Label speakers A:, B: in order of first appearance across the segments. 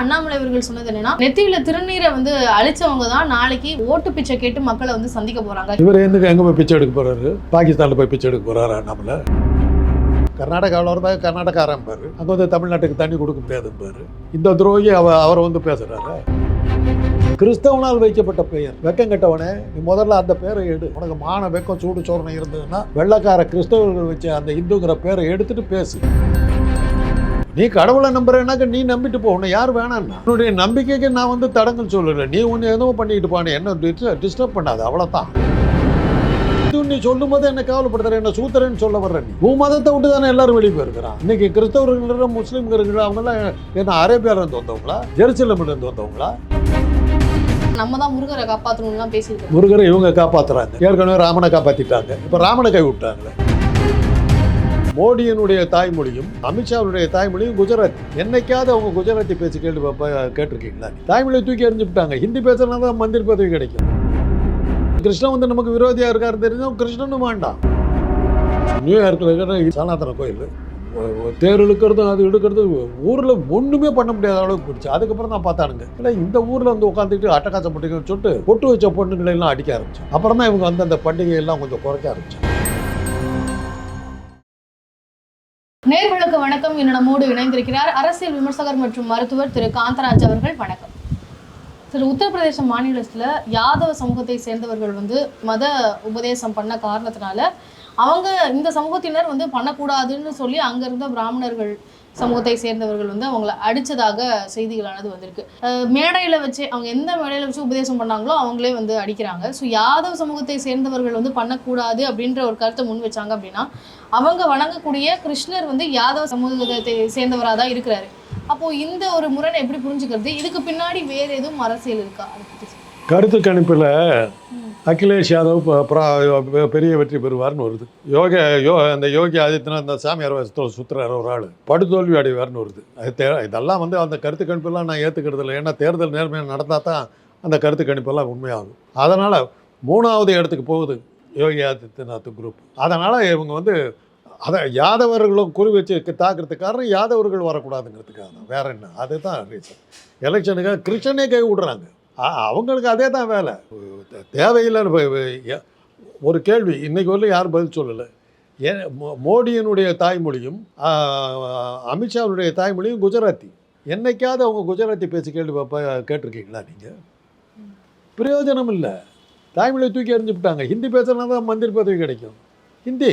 A: அண்ணாமலை அவர்கள் சொன்னது என்னன்னா, நெத்தியில திருநீரை வந்து அழிச்சவங்க தான் நாளைக்கு ஓட்டு பிச்சை கேட்டு மக்களை வந்து சந்திக்க போறாங்க.
B: இவர் எங்க போய் பிச்சை எடுக்க போறாரு? பாகிஸ்தான்ல போய் பிச்சை எடுக்க போறாரு அண்ணாமலை? கர்நாடகாவில் இருந்தால் கர்நாடகாரன் பாரு, அங்கே வந்து தமிழ்நாட்டுக்கு தண்ணி கொடுக்க முடியாதுன்னு பாரு. இந்த துரோகி அவர் வந்து பேசுறாரு. கிறிஸ்தவனால் வைக்கப்பட்ட பெயர் வெக்கம் கெட்டவனே, நீ முதல்ல அந்த பேரை எடு. உனக்கு மான வெக்கம் சூடு சோரணை இருந்ததுன்னா வெள்ளக்கார கிறிஸ்தவர்கள் வச்சு அந்த இந்துங்கிற பேரை எடுத்துட்டு பேசு. நீ கடவுளை நம்புறேன்னாக்க நீ நம்பிட்டு போ, உன்னை யார் வேணான்னா. உன்னுடைய நம்பிக்கைக்கு நான் வந்து தடங்கள் சொல்லலை. நீ ஒன்று எதுவும் பண்ணிட்டு போன, என்ன டிஸ்டர்ப் பண்ணாது, அவ்வளோதான். நீ சொல்லும் போது என்ன கவலைப்படுத்துற, என்ன சூத்திரன்னு சொல்ல வர்ற? நீ உன் மதத்தை விட்டு தானே எல்லாரும் வெளியே போயிருக்கிறான். இன்னைக்கு கிறிஸ்தவர்கள் முஸ்லீம்கள் அவங்கெல்லாம் என்ன அரேபியால இருந்து வந்தவங்களா, ஜெருசலேம்ல இருந்து வந்தவங்களா?
A: நம்ம தான் முருகரை காப்பாற்றணும்லாம் பேசியிருக்கோம்.
B: முருகரை இவங்க காப்பாத்துறாங்க. ஏற்கனவே ராமனை காப்பாத்திட்டாங்க, இப்போ ராமனை கை விட்டாங்களே. மோடியினுடைய தாய்மொழியும் அமித்ஷாவுடைய தாய்மொழியும் குஜராத்தி. என்னைக்காவது அவங்க குஜராத்தி பேச்சு கேட்டிருக்கீங்களா? தாய்மொழியை தூக்கி எறிஞ்சுட்டாங்க. ஹிந்தி பேசுறதுனால தான் மந்திரி பதவி கிடைக்கும். கிருஷ்ணன் வந்து நமக்கு விரோதியாக இருக்காரு தெரிஞ்சும் கிருஷ்ணனும் வேண்டாம். நியூயார்க்கில் இருக்கிற சனாதன கோயில் தேர் இழுக்கிறதும் அது இழுக்கிறது ஊரில் ஒன்றுமே பண்ண முடியாத அளவுக்கு பிடிச்சி. அதுக்கப்புறம் தான் பார்த்தானுங்க, இல்லை இந்த ஊரில் வந்து உட்காந்துட்டு அட்டகாசம் பண்ணிக்கணும்னு சொல்லிட்டு பொட்டு வச்ச பொண்ணுங்களை எல்லாம் அடிக்க ஆரம்பிச்சோம். அப்புறம் தான் இவங்க வந்து அந்த பண்டிகையெல்லாம் கொஞ்சம் குறைக்க ஆரம்பிச்சோம்.
A: நேர்களுக்கு வணக்கம். இன்று நம்மோடு இணைந்திருக்கிறார் அரசியல் விமர்சகர் மற்றும் மருத்துவர் திரு காந்தராஜ் அவர்கள். வணக்கம் திரு. உத்தரப்பிரதேச மாநிலத்தில் யாதவ சமூகத்தை சேர்ந்தவர்கள் வந்து மத உபதேசம் பண்ண காரணத்தினால அவங்க இந்த சமூகத்தினர் வந்து பண்ணக்கூடாதுன்னு சொல்லி அங்கே இருந்த பிராமணர்கள் சமூகத்தை சேர்ந்தவர்கள் வந்து அவங்கள அடித்ததாக செய்திகளானது வந்திருக்கு. மேடையில் வச்சு அவங்க எந்த மேடையில் வச்சு உபதேசம் பண்ணாங்களோ அவங்களே வந்து அடிக்கிறாங்க. ஸோ யாதவ சமூகத்தை சேர்ந்தவர்கள் வந்து பண்ணக்கூடாது அப்படின்ற ஒரு கருத்தை முன் வச்சாங்க அப்படின்னா அவங்க வணங்கக்கூடிய கிருஷ்ணர் வந்து யாதவ சமூகத்தை சேர்ந்தவராக தான் இருக்கிறாரு. அப்போது இந்த ஒரு முரணை எப்படி புரிஞ்சுக்கிறது? இதுக்கு பின்னாடி வேறு எதுவும் அரசியல் இருக்கா? அதை பற்றி
B: கருத்து கணிப்பில் அகிலேஷ் யாதவ் பெரிய வெற்றி பெறுவார்னு வருது. அந்த யோகி ஆதித்யநாத் அந்த சாமியார் சுற்றுறாரு ஒரு ஆள் படுதோல்வி அடைவார்னு வருது. இதெல்லாம் வந்து அந்த கருத்து கணிப்பெல்லாம் நான் ஏற்றுக்கிறது இல்லை. ஏன்னா தேர்தல் நேர்மையாக நடந்தால் தான் அந்த கருத்து கணிப்பெல்லாம் உண்மையாகும். அதனால் 3வது இடத்துக்கு போகுது யோகி ஆதித்யநாத் குரூப். அதனால் இவங்க வந்து அதை யாதவர்களும் குறி வச்சு தாக்குறதுக்கு காரணம் யாதவர்கள் வரக்கூடாதுங்கிறதுக்காக தான், வேற என்ன? அதுதான் ரீசன். எலெக்ஷனுக்காக கிருஷ்ணனே கை விடுறாங்க. அவங்களுக்கு அதே தான் வேலை. தேவையில்லைன்னு ஒரு கேள்வி இன்னைக்கு வரல யாரும் பதில் சொல்லலை. ஏன் மோடியினுடைய தாய்மொழியும் அமித்ஷாவுடைய தாய்மொழியும் குஜராத்தி. என்னைக்காவது அவங்க குஜராத்தி பேசி கேட்டிருக்கீங்களா? நீங்கள் பிரயோஜனம் இல்லை. தாய்மொழியை தூக்கி எறிஞ்சுட்டாங்க. ஹிந்தி பேசுறதுனால தான் மந்திரி பதவி கிடைக்கும். ஹிந்தி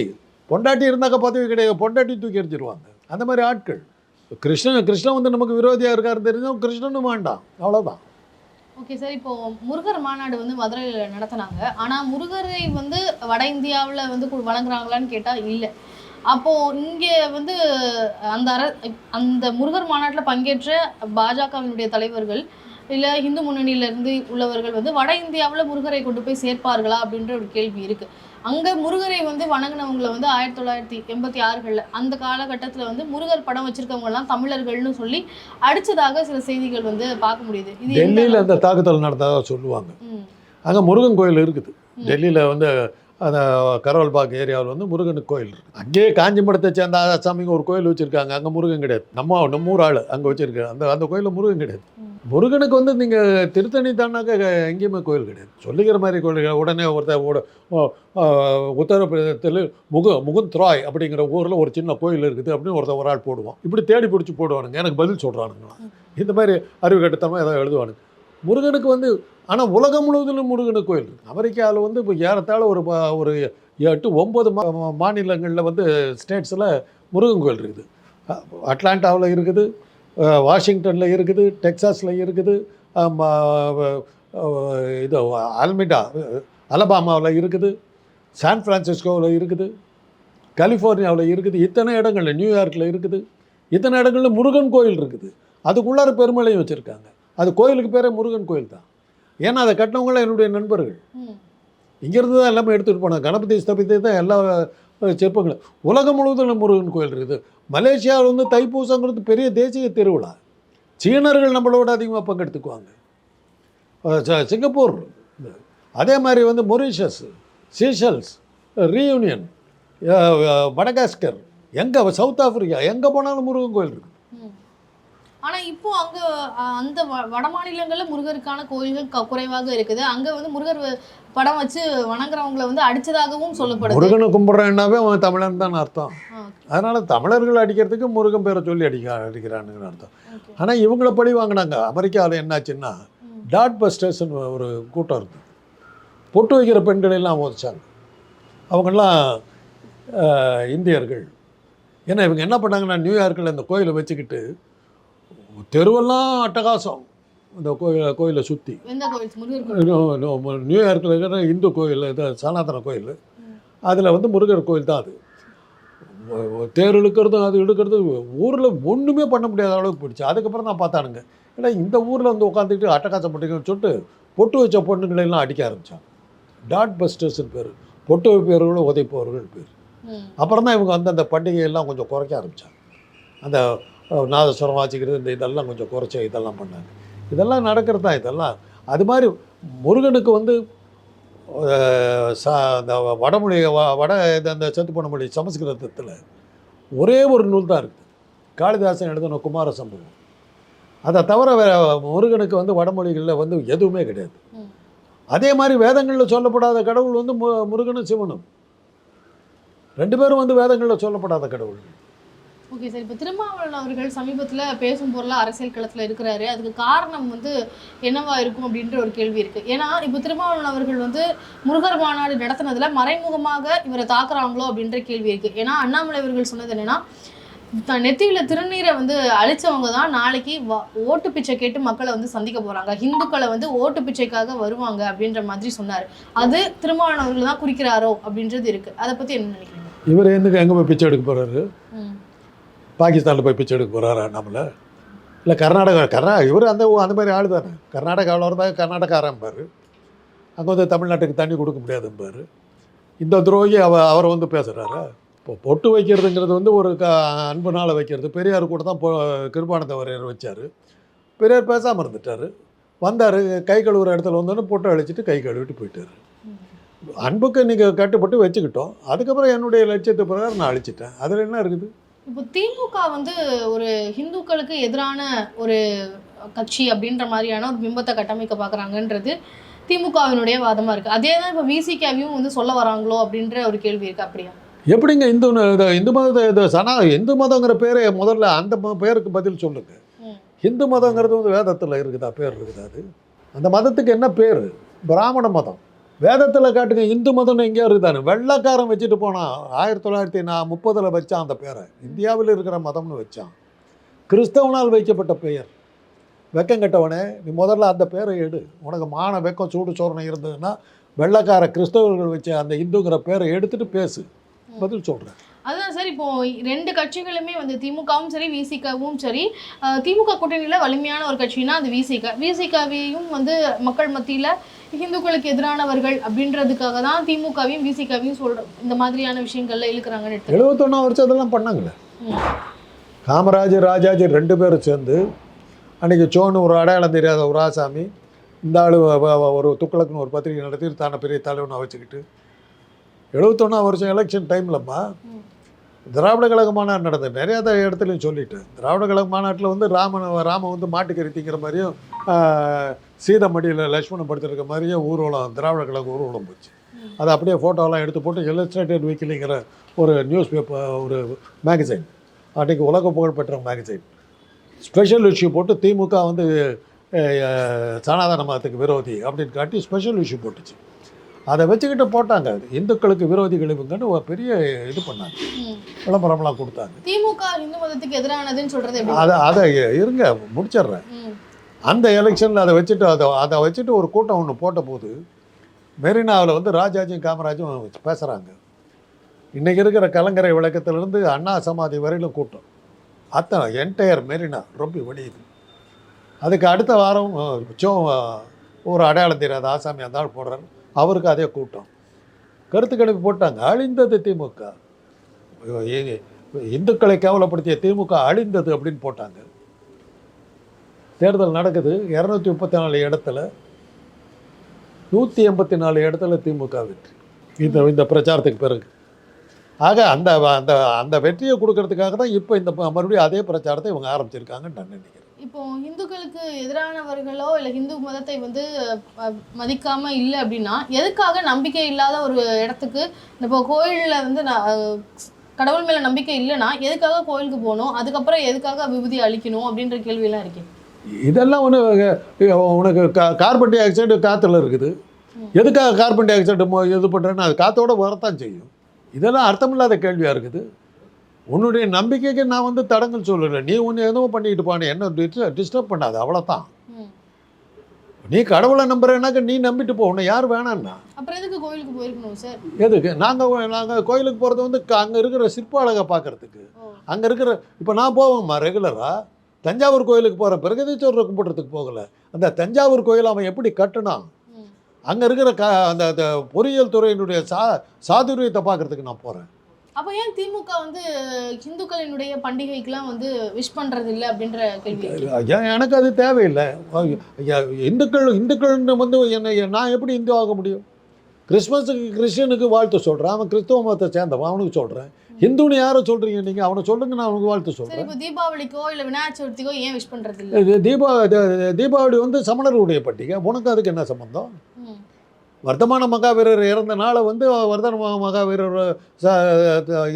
B: பொண்டாட்டி இருந்தாக்க பதவி கிடையாது, பொண்டாட்டி தூக்கி எறிஞ்சிருவாங்க. அந்த மாதிரி ஆட்கள். கிருஷ்ணன் வந்து நமக்கு விரோதியாக இருக்காரு தெரிஞ்சும் கிருஷ்ணனும் வேண்டாம், அவ்வளோதான்.
A: Okay sir. இப்போ முருகர் மாநாடு வந்து மதுரையில் நடத்தினாங்க. ஆனால் முருகரை வந்து வட இந்தியாவில் வந்து வணங்குறாங்களான்னு கேட்டால் இல்லை. அப்போது இங்கே வந்து அந்த முருகர் மாநாட்டில் பங்கேற்ற பாஜகவினுடைய தலைவர்கள் இல்லை இந்து முன்னணியிலேருந்து உள்ளவர்கள் வந்து வட இந்தியாவில் முருகரை கொண்டு போய் சேர்ப்பார்களா அப்படின்ற ஒரு கேள்வி இருக்குது. அங்கே முருகரை வந்து வணங்கினவங்களை வந்து 1986களில் அந்த காலகட்டத்தில் வந்து முருகர் படம் வச்சுருக்கவங்கலாம் தமிழர்கள்னு சொல்லி அடித்ததாக சில செய்திகள் வந்து பார்க்க முடியுது. இது
B: டெல்லியில் அந்த தாக்குதல் நடந்ததாக சொல்லுவாங்க. அங்கே முருகன் கோயில் இருக்குது. டெல்லியில் வந்து அந்த கரோல்பாக் ஏரியாவில் வந்து முருகனுக்கு கோயில் இருக்குது. அங்கேயே காஞ்சிபுரத்தை சேர்ந்த சாமிங்க ஒரு கோயில் வச்சுருக்காங்க. அங்கே முருகன் கிடையாது. நம்ம ஊர் ஆள் அங்கே வச்சுருக்காங்க. அந்த கோயிலில் முருகன் கிடையாது. முருகனுக்கு வந்து நீங்கள் திருத்தணி தானாக்க எங்கேயுமே கோயில் கிடையாது. சொல்லிக்கிற மாதிரி கோயில். உடனே உத்தரப்பிரதேசத்தில் முகுந்த் ராய் அப்படிங்கிற ஊரில் ஒரு சின்ன கோயில் இருக்குது அப்படின்னு ஒரு ஆள் போடுவான். இப்படி தேடி பிடிச்சி போடுவானுங்க. எனக்கு பதில் சொல்கிறானுங்களா? இந்த மாதிரி அறிவு கட்டத்தமாக ஏதாவது எழுதுவானுங்க. முருகனுக்கு வந்து ஆனால் உலகம் முழுவதிலும் முருகனுக்கு கோயில் இருக்குது. அமெரிக்காவில் வந்து இப்போ ஏறத்தாழ ஒரு 8-9 மாநிலங்களில் வந்து ஸ்டேட்ஸில் முருகன் கோயில் இருக்குது. அட்லாண்டாவில் இருக்குது, வாஷிங்டனில் இருக்குது, டெக்சாஸில் இருக்குது, இது அலபாமாவில் இருக்குது, சான் ஃப்ரான்சிஸ்கோவில் இருக்குது, கலிஃபோர்னியாவில் இருக்குது. இத்தனை இடங்களில், நியூயார்க்கில் இருக்குது. இத்தனை இடங்களில் முருகன் கோயில் இருக்குது. அதுக்குள்ளார பெருமளையும் வச்சுருக்காங்க. அது கோயிலுக்கு பேரே முருகன் கோயில் தான். ஏன்னா அதை கட்டினவங்களாம் என்னுடைய நண்பர்கள். இங்கேருந்து தான் எல்லாமே எடுத்துகிட்டு போனாங்க. கணபதி ஸ்தபித்தை தான் எல்லா சிற்பங்களும். உலகம் முழுவதும் முருகன் கோயில் இருக்குது. மலேசியாவில் வந்து தைப்பூசங்கிறது பெரிய தேசிய திருவிழா. சீனர்கள் நம்மளோட அதிகமாக பங்கெடுத்துக்குவாங்க. சிங்கப்பூர், அதே மாதிரி வந்து மொரீஷியஸ், சீஷல்ஸ், ரீயூனியன், மடகாஸ்கர், எங்கே சவுத் ஆஃப்ரிக்கா, எங்கே போனாலும் முருகன் கோயில் இருக்குது.
A: ஆனா இப்போ அங்க அந்த வட மாநிலங்கள்ல முருகருக்கான கோயில்கள் குறைவாக இருக்குது. அங்க வந்து முருகர் படம் வச்சு வணங்குறவங்களை வந்து அடிச்சதாகவும் சொல்லப்படுது.
B: முருகனை கும்பிட்றேன்னாவே அவன் தமிழன் தான் அர்த்தம். அதனால தமிழர்கள் அடிக்கிறதுக்கு முருகன் பேரை சொல்லி அடிக்கிறானுங்கன்னு அர்த்தம். ஆனால் இவங்கள பழி வாங்கினாங்க. அமெரிக்காவில் என்னாச்சுன்னா டாட் பஸ்டர்ஸ்ன்னு ஒரு கூட்டம் இருக்குது. பொட்டு வைக்கிற பெண்கள் எல்லாம் உதச்சாங்க. அவங்கெல்லாம் இந்தியர்கள். ஏன்னா இவங்க என்ன பண்ணாங்கன்னா நியூயார்க்கில் இந்த கோயிலை வச்சுக்கிட்டு தெருவெல்லாம் அட்டகாசம். இந்த கோயிலை சுற்றி நியூயார்க்கில் இருக்கிற இந்து கோயில், இது சனாதன கோயில், அதில் வந்து முருகர் கோயில் தான் அது. தேர் இழுக்கிறதும் அது இழுக்கிறது ஊரில் ஒன்றுமே பண்ண முடியாத அளவுக்கு போயிடுச்சு. அதுக்கப்புறம் தான் பார்த்தானுங்க, ஏன்னா இந்த ஊரில் வந்து உட்காந்துக்கிட்டு அட்டகாசம் பண்ணிக்கணும்னு சொல்லிட்டு பொட்டு வச்ச பொண்ணுங்களெல்லாம் அடிக்க ஆரம்பித்தாங்க. டாட் பஸ்டர்ஸ்ன்னு பேர், பொட்டு வைப்பவர்கள் உதைப்பவர்கள் பேர். அப்புறம் தான் இவங்க வந்து அந்த பண்டிகையெல்லாம் கொஞ்சம் குறைக்க ஆரம்பித்தாங்க. அந்த நாதஸ்வரம் வாசிக்கிறது இந்த இதெல்லாம் கொஞ்சம் குறைச்ச இதெல்லாம் பண்ணாங்க. இதெல்லாம் நடக்கிறது தான். இதெல்லாம் அது மாதிரி முருகனுக்கு வந்து அந்த வடமொழி அந்த செத்துப்போன மொழி சமஸ்கிருதத்தில் ஒரே ஒரு நூல் தான் இருக்குது, காளிதாசன் எழுதின குமார சம்பவம். அதை தவிர முருகனுக்கு வந்து வடமொழிகளில் வந்து எதுவுமே கிடையாது. அதே மாதிரி வேதங்களில் சொல்லப்படாத கடவுள் வந்து முருகனும் சிவனும் ரெண்டு பேரும் வந்து வேதங்களில் சொல்லப்படாத கடவுள்.
A: ஓகே சார், இப்போ திருமாவளவன் அவர்கள் சமீபத்தில் பேசும் பொருளாக அரசியல் களத்தில் இருக்கிறாரு. அதுக்கு காரணம் வந்து என்னவா இருக்கும் அப்படின்ற ஒரு கேள்வி இருக்குது. ஏன்னா இப்போ திருமாவளவன் அவர்கள் வந்து முருகர் மாநாடு நடத்தினதில் மறைமுகமாக இவரை தாக்குறாங்களோ அப்படின்ற கேள்வி இருக்குது. ஏன்னா அண்ணாமலை அவர்கள் சொன்னது என்னென்னா, நெத்தியில் திருநீரை வந்து அழிச்சவங்க தான் நாளைக்கு ஓட்டு பிச்சை கேட்டு மக்களை வந்து சந்திக்க போகிறாங்க, ஹிந்துக்களை வந்து ஓட்டு பிச்சைக்காக வருவாங்க அப்படின்ற மாதிரி சொன்னார். அது திருமாவளவன் அவர்கள் தான் குறிக்கிறாரோ அப்படின்றது இருக்குது. அதை பற்றி என்ன நினைக்கிறீங்க?
B: இவர் எங்கே போய் பிச்சை எடுக்க போகிறாரு? பாகிஸ்தானில் போய் பிச்சை எடுக்க போகிறாரா நம்மள? இல்லை கர்நாடகா இவர் அந்த மாதிரி ஆள் தானே. கர்நாடகாவில் இருந்தால் கர்நாடகாரம்பார், அங்கே வந்து தமிழ்நாட்டுக்கு தண்ணி கொடுக்க முடியாதும்பார். இந்த துரோகி அவரை வந்து பேசுகிறாரா? இப்போ பொட்டு வைக்கிறதுங்கிறது வந்து ஒரு அன்புனால் வைக்கிறது. பெரியார் கூட தான் கிருபானந்தவாரியர் வச்சார். பெரியார் பேசாமல் இருந்துட்டார். வந்தார், கை கழுவுற இடத்துல வந்தோன்னு பொட்டை அழிச்சிட்டு கை கழுவிட்டு போயிட்டார். அன்புக்கு நீங்கள் கட்டுப்பட்டு வச்சுக்கிட்டோம், அதுக்கப்புறம் என்னுடைய லட்சியத்தை பிரகாரம் நான் அழிச்சிட்டேன். அதில் என்ன இருக்குது?
A: இப்போ திமுக வந்து ஒரு ஹிந்துக்களுக்கு எதிரான ஒரு கட்சி அப்படின்ற மாதிரியான ஒரு பிம்பத்தை கட்டமைக்க பார்க்குறாங்கன்றது திமுகவினுடைய வாதமாக இருக்குது. அதே தான் இப்போ விசிகாவையும் வந்து சொல்ல வராங்களோ அப்படின்ற ஒரு கேள்வி இருக்குது. அப்படியா? எப்படிங்க
B: இந்து மதத்தை இந்து மதங்கிற பேரை முதல்ல அந்த பேருக்கு பதில் சொல்லுங்க. இந்து மதங்கிறது வந்து வேதத்தில் இருக்குதா? பேர் இருக்குதா? அது அந்த மதத்துக்கு என்ன பேர்? பிராமண மதம். வேதத்தில் காட்டுங்க. இந்து மதம்னு எங்கேயோ இருக்குதானு வெள்ளைக்காரன் வச்சுட்டு போனான். 1930 வச்சான் அந்த பேரை. இந்தியாவில் இருக்கிற மதம்னு வச்சான். கிறிஸ்தவனால் வைக்கப்பட்ட பெயர். வெக்கம் கட்டவனே, நீ முதல்ல அந்த பேரை எடு. உனக்கு மான வெக்கம் சூடு சோரணை இருந்ததுன்னா வெள்ளைக்கார கிறிஸ்தவர்கள் வச்ச அந்த இந்துங்கிற பேரை எடுத்துகிட்டு பேசு, பதில் சொல்கிறேன்.
A: அதுதான் சார், இப்போ ரெண்டு கட்சிகளுமே வந்து திமுகவும் சரி விசிகாவும் சரி, திமுக கூட்டணியில் வலிமையான ஒரு கட்சினா அது விசிகாவையும் வந்து மக்கள் மத்தியில் ஹிந்துக்களுக்கு எதிரானவர்கள் அப்படின்றதுக்காக தான் திமுகவையும் விசிகாவையும் சொல்கிறோம் இந்த மாதிரியான விஷயங்கள்ல இழுக்கிறாங்கன்னு.
B: 71 வருஷம் அதெல்லாம் பண்ணாங்களே. காமராஜர் ராஜாஜி ரெண்டு பேரும் சேர்ந்து அன்றைக்கி சோன்னு ஒரு அடையாளம் தெரியாத ஒரு ஆசாமி, இந்த ஆள் ஒரு துக்ளக்குன்னு ஒரு பத்திரிகை நடத்தி தானே பெரிய தலைவனை வச்சுக்கிட்டு 71 வருஷம் எலெக்ஷன் டைம்லம்மா திராவிட கழக மாநாடு நடந்தது. நிறையா இடத்துலையும் சொல்லிட்டேன். திராவிட கழக மாநாட்டில் வந்து ராம வந்து மாட்டுக்கறி திங்கிற மாதிரியும் சீதமடியில் லட்சுமணன் படுத்திருக்க மாதிரியும் ஊர்வலம், திராவிட கழக ஊர்வலம் போச்சு. அதை அப்படியே ஃபோட்டோலாம் எடுத்து போட்டு இல்லஸ்ட்ரேட்டட் வீக்லிங்கிற ஒரு நியூஸ் பேப்பர், ஒரு மேகசைன், அன்றைக்கி உலக புகழ்பெற்ற மேகசைன், ஸ்பெஷல் இஷ்யூ போட்டு திமுக வந்து சனாதன மதத்துக்கு விரோதி அப்படின்னு காட்டி ஸ்பெஷல் இஷ்யூ போட்டுச்சு. அதை வச்சுக்கிட்டு போட்டாங்க. இந்துக்களுக்கு விரோதிகள் இவங்கன்னு ஒரு பெரிய இது பண்ணாங்க, விளம்பரம்லாம் கொடுத்தாங்க.
A: திமுக இந்து மதத்துக்கு எதிரானதுன்னு சொல்கிறது
B: அதை இருங்க முடிச்சிடுறேன். அந்த எலெக்ஷனில் அதை வச்சுட்டு ஒரு கூட்டம் ஒன்று போட்ட போது மெரினாவில் வந்து ராஜாஜியும் காமராஜும் பேசுகிறாங்க. இன்றைக்கி இருக்கிற கலங்கரை விளக்கத்திலேருந்து அண்ணா சமாதி வரையிலும் கூட்டம், அத்தனை என்டையர் மெரினா ரொம்ப வெடியுது. அதுக்கு அடுத்த வாரம் ஒரு அடையாளம் தெரியாத ஆசாமி அந்த ஆள் போடுறாரு, அவருக்கு அதே கூட்டம். கருத்து கணிப்பு போட்டாங்க, அழிந்தது திமுக, இந்துக்களை கேவலப்படுத்திய திமுக அழிந்தது அப்படின்னு போட்டாங்க. தேர்தல் நடக்குது. 234 இடத்துல 184 இடத்துல திமுக வெற்றி. இந்த பிரச்சாரத்துக்கு பிறகு. ஆக அந்த அந்த அந்த வெற்றியை கொடுக்கறதுக்காக தான் இப்போ இந்த மறுபடியும் அதே பிரச்சாரத்தை இவங்க ஆரம்பிச்சிருக்காங்கன்னு நான் நினைக்கிறேன்.
A: இப்போ இந்துக்களுக்கு எதிரானவர்களோ இல்லை இந்து மதத்தை வந்து மதிக்காம இல்லை அப்படின்னா எதுக்காக நம்பிக்கை இல்லாத ஒரு இடத்துக்கு இப்போ கோயிலில் வந்து கடவுள் மேலே நம்பிக்கை இல்லைன்னா எதுக்காக கோயிலுக்கு போகணும், அதுக்கப்புறம் எதுக்காக விபூதி அளிக்கணும் அப்படின்ற கேள்வியெல்லாம் இருக்கு.
B: இதெல்லாம் உனக்கு கார்பன் டை ஆக்சைடு காற்றுல இருக்குது. எதுக்காக கார்பன் டை ஆக்சைடு இது பண்ணுறேன்னா அது காற்றோட வரத்தான் செய்யும். இதெல்லாம் அர்த்தமில்லாத கேள்வியாக இருக்குது. உன்னுடைய நம்பிக்கைக்கு நான் வந்து தடங்கள் சொல்லலை. நீ ஒன்று எதுவும் பண்ணிக்கிட்டு பானே, என்ன டிஸ்டர்ப் பண்ணாது, அவ்வளோதான். நீ கடவுளை நம்புறேன்னாக்க நீ நம்பிட்டு போ, உன்னை யார் வேணான்னா.
A: அப்புறம் எதுக்கு கோயிலுக்கு போயிருக்கணும் சார்?
B: எதுக்கு நாங்கள் கோயிலுக்கு போகிறது வந்து அங்கே இருக்கிற சிற்ப அழகை பார்க்கறதுக்கு. அங்கே இருக்கிற இப்போ நான் போவேம்மா ரெகுலராக தஞ்சாவூர் கோயிலுக்கு போகிற பிரகதீஸ்வரரை கும்பிட்றதுக்கு போகலை. அந்த தஞ்சாவூர் கோயில் அவன் எப்படி கட்டுனான், அங்கே இருக்கிற அந்த பொறியியல் துறையினுடைய சாதுரியத்தை பார்க்கறதுக்கு நான் போகிறேன்.
A: அப்போ ஏன் திமுக வந்து இந்துக்களினுடைய பண்டிகைக்கெல்லாம் வந்து விஷ் பண்ணுறது இல்லை அப்படின்ற கேள்வி?
B: எனக்கு அது தேவையில்லை. இந்துக்கள்னு வந்து என்னை நான் எப்படி இந்து ஆக முடியும்? கிறிஸ்மஸுக்கு கிறிஸ்டியனுக்கு வாழ்த்து சொல்கிறேன், அவன் கிறிஸ்தவ மதத்தை சேர்ந்தவன், அவனுக்கு சொல்கிறேன். ஹிந்துன்னு யாரை சொல்கிறீங்க நீங்கள்? அவனை சொல்லுங்க, நான் அவனுக்கு வாழ்த்து சொல்கிறேன்.
A: இப்போ தீபாவளிக்கோ இல்லை விநாயகர் சதுர்த்திக்கோ ஏன் விஷ் பண்ணுறது இல்லை?
B: தீபாவளி வந்து சமணருடைய பண்டிகை, உனக்கு அதுக்கு என்ன சம்பந்தம்? வர்த்தமான மகாவீரர் இறந்த நாளை வந்து வர்த்தமான மகாவீரர்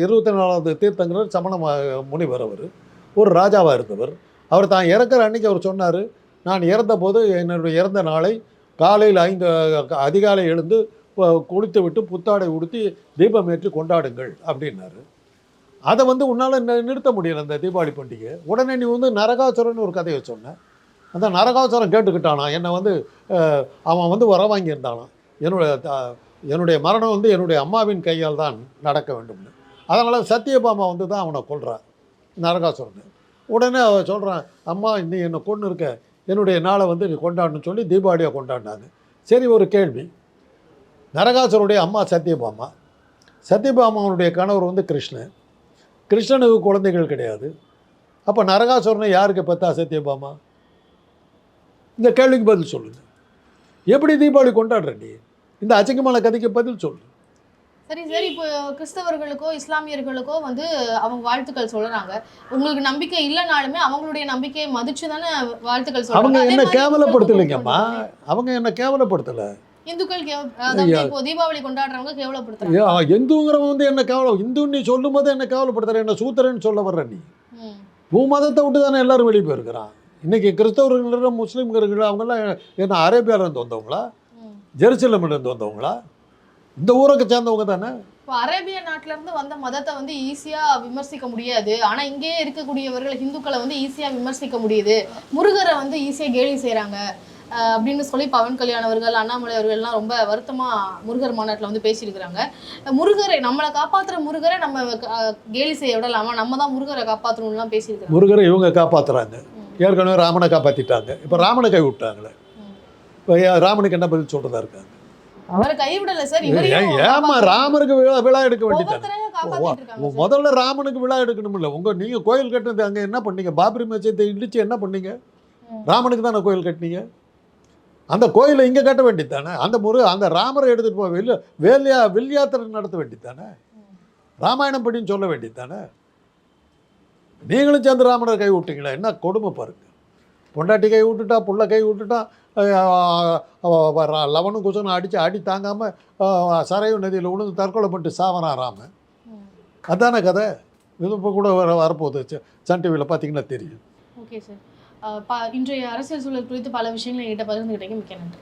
B: 24வது தீர்த்தங்கர் சமண முனிவர். அவர் ஒரு ராஜாவாக இருந்தவர். அவர் தான் இறக்குற அன்னைக்கு அவர் சொன்னார், நான் இறந்த போது என்னுடைய இறந்த நாளை காலையில் அதிகாலை எழுந்து குளித்து விட்டு புத்தாடை உடுத்தி தீபம் ஏற்றி கொண்டாடுங்கள் அப்படின்னாரு. அதை வந்து உன்னால் நிறுத்த முடியல அந்த தீபாவளி பண்டிகை. உடனே நீ வந்து நரகாசுரன் ஒரு கதையை சொன்ன. அந்த நரகாசுரன் கேட்டுக்கிட்டானா, என்னை வந்து அவன் வந்து வர வாங்கியிருந்தானான், என்னுடைய மரணம் வந்து என்னுடைய அம்மாவின் கையால் தான் நடக்க வேண்டும்னு. அதனால் சத்தியபாமா வந்து தான் அவனை கொல்றான் நரகாசுரன். உடனே அவன் சொல்கிறான், அம்மா நீ என்னை கொண்டு இருக்க, என்னுடைய நாளை வந்து நீ கொண்டாடணும்னு சொல்லி தீபாவளியாக கொண்டாடினாங்க. சரி, ஒரு கேள்வி. நரகாசுரனுடைய அம்மா சத்தியபாமா, சத்தியபாமாவுடைய கணவர் வந்து கிருஷ்ணன். கிருஷ்ணனுக்கு குழந்தைகள் கிடையாது. அப்போ நரகாசுரனை யாருக்கு பெற்றா சத்தியபாமா? இந்த கேள்விக்கு பதில் சொல்லுங்கள். எப்படி தீபாவளி கொண்டாடுற நீ? இந்த அச்சங்கமான கதைக்கு பதில் சொல்லு.
A: சரி சரி, இப்போ கிறிஸ்தவர்களுக்கோ இஸ்லாமியர்களுக்கோ வந்து அவங்க வாழ்த்துக்கள் சொல்கிறாங்க. உங்களுக்கு நம்பிக்கை இல்லைனாலுமே அவங்களுடைய நம்பிக்கையை மதிச்சு தானே வாழ்த்துக்கள் சொல்கிறாங்க.
B: அவங்க என்ன கேவலப்படுத்தலைங்கம்மா, அவங்க என்ன கேவலப்படுத்தலை.
A: இந்துக்கள் இப்போ தீபாவளி கொண்டாடுறவங்க கேவலப்படுத்துறாங்க.
B: இந்துங்கிறவங்க வந்து என்ன கேவலம், இந்துன்னு நீ சொல்லும் போது என்ன கேவலப்படுத்துற, என்ன சூத்திரன்னு சொல்ல வர்ற நீ? உன் மதத்தை விட்டு தானே எல்லாரும் வெளியே போயிருக்கிறான். இன்னைக்கு கிறிஸ்தவர்கள் முஸ்லீம்கள் அவங்கெல்லாம் என்ன அரேபியாவிலேருந்து வந்தவங்களா, ஜெருசலேமிலேருந்து வந்தவங்களா? இந்த ஊருக்கு சேர்ந்தவங்க தானே.
A: இப்போ அரேபிய நாட்டில இருந்து வந்த மதத்தை வந்து ஈஸியா விமர்சிக்க முடியாது, ஆனா இங்கே இருக்கக்கூடியவர்கள் இந்துக்களை வந்து ஈஸியா விமர்சிக்க முடியுது. முருகரை வந்து ஈஸியா கேலி செய்யறாங்க அப்படின்னு சொல்லி பவன் கல்யாண் அவர்கள், அண்ணாமலை அவர்கள்லாம் ரொம்ப வருத்தமா முருகர் மாநாட்டில் வந்து பேசியிருக்கிறாங்க. முருகரை, நம்மளை காப்பாற்றுற முருகரை நம்ம கேலி செய்ய விடலாமா, நம்ம தான் முருகரை காப்பாற்றணும்லாம் பேசியிருக்காங்க.
B: முருகரை இவங்க காப்பாற்றுறாங்க. ஏற்கனவே ராமனை காப்பாற்றிட்டாங்க, இப்போ ராமனை கை விட்டாங்களே. இப்போ ராமனுக்கு என்ன பதில் சொல்றதா இருக்காங்க?
A: அவரை கைவிடல சார்.
B: ஏமா ராமருக்கு விழா எடுக்க வேண்டியது? முதல்ல ராமனுக்கு விழா எடுக்கணும் இல்லை? நீங்கள் கோயில் கட்டினது அங்கே என்ன பண்ணீங்க? பாபரி மசூதியை இடிச்சு என்ன பண்ணீங்க? ராமனுக்கு தானே கோயில் கட்டினீங்க. அந்த கோயிலை இங்கே கட்ட வேண்டியது தானே. அந்த ராமரை எடுத்துகிட்டு போக வில்யாத்திரை நடத்த வேண்டியது தானே. ராமாயணம் படின்னு சொல்ல வேண்டியது தானே. நீங்களும் சேர்ந்து ராமனை கை விட்டீங்களா? என்ன கொடுமை பாருங்க. பொண்டாட்டி கை விட்டுட்டா, புள்ள கை விட்டுட்டா, லவனும் குசனும் அடி தாங்காமல் சரையு நதியில் விழுந்து தற்கொலை பண்ணிட்டு சாவனா ராமன். அதானே கதை. இது இப்போ கூட வரப்போகுது, சன் டிவியில் பார்த்தீங்கன்னா தெரியும்.
A: ஓகே சார், இன்றைய அரசியல் சூழல் குறித்து பல விஷயங்களை என்கிட்ட பகிர்ந்துக்கிட்டீங்க. மிக்க நன்றி.